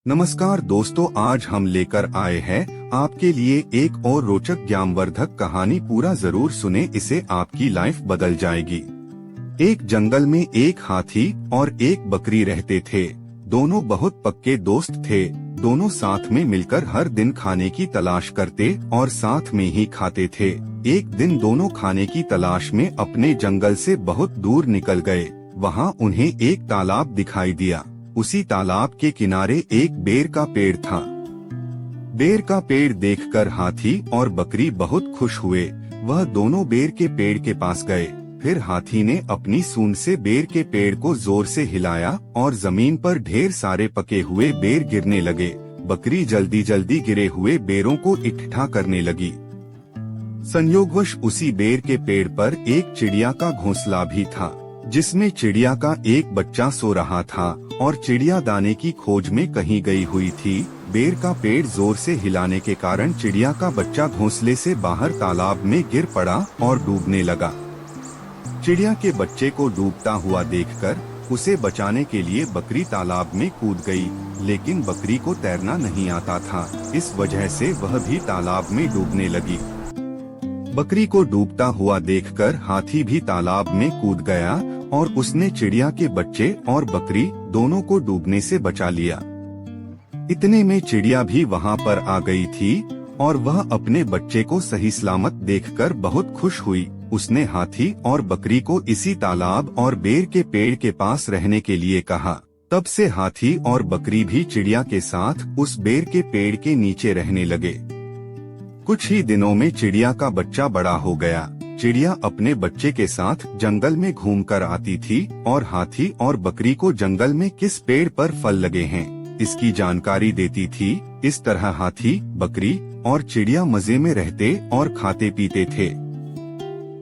नमस्कार दोस्तों, आज हम लेकर आए हैं आपके लिए एक और रोचक ज्ञानवर्धक कहानी। पूरा जरूर सुने, इसे आपकी लाइफ बदल जाएगी। एक जंगल में एक हाथी और एक बकरी रहते थे। दोनों बहुत पक्के दोस्त थे। दोनों साथ में मिलकर हर दिन खाने की तलाश करते और साथ में ही खाते थे। एक दिन दोनों खाने की तलाश में अपने जंगल से बहुत दूर निकल गए। वहाँ उन्हें एक तालाब दिखाई दिया। उसी तालाब के किनारे एक बेर का पेड़ था। बेर का पेड़ देखकर हाथी और बकरी बहुत खुश हुए। वह दोनों बेर के पेड़ के पास गए। फिर हाथी ने अपनी सूंड से बेर के पेड़ को जोर से हिलाया और जमीन पर ढेर सारे पके हुए बेर गिरने लगे। बकरी जल्दी जल्दी गिरे हुए बेरों को इकट्ठा करने लगी। संयोगवश उसी बेर के पेड़ पर एक चिड़िया का घोंसला भी था, जिसमें चिड़िया का एक बच्चा सो रहा था और चिड़िया दाने की खोज में कहीं गई हुई थी। बेर का पेड़ जोर से हिलाने के कारण चिड़िया का बच्चा घोंसले से बाहर तालाब में गिर पड़ा और डूबने लगा। चिड़िया के बच्चे को डूबता हुआ देखकर उसे बचाने के लिए बकरी तालाब में कूद गई, लेकिन बकरी को तैरना नहीं आता था। इस वजह से वह भी तालाब में डूबने लगी। बकरी को डूबता हुआ देखकर हाथी भी तालाब में कूद गया और उसने चिड़िया के बच्चे और बकरी दोनों को डूबने से बचा लिया। इतने में चिड़िया भी वहाँ पर आ गई थी और वह अपने बच्चे को सही सलामत देखकर बहुत खुश हुई। उसने हाथी और बकरी को इसी तालाब और बेर के पेड़ के पास रहने के लिए कहा। तब से हाथी और बकरी भी चिड़िया के साथ उस बेर के पेड़ के नीचे रहने लगे। कुछ ही दिनों में चिड़िया का बच्चा बड़ा हो गया। चिड़िया अपने बच्चे के साथ जंगल में घूमकर आती थी और हाथी और बकरी को जंगल में किस पेड़ पर फल लगे हैं इसकी जानकारी देती थी। इस तरह हाथी, बकरी और चिड़िया मजे में रहते और खाते पीते थे।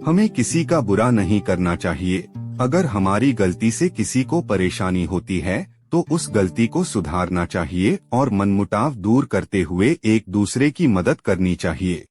हमें किसी का बुरा नहीं करना चाहिए। अगर हमारी गलती से किसी को परेशानी होती है तो उस गलती को सुधारना चाहिए और मनमुटाव दूर करते हुए एक दूसरे की मदद करनी चाहिए।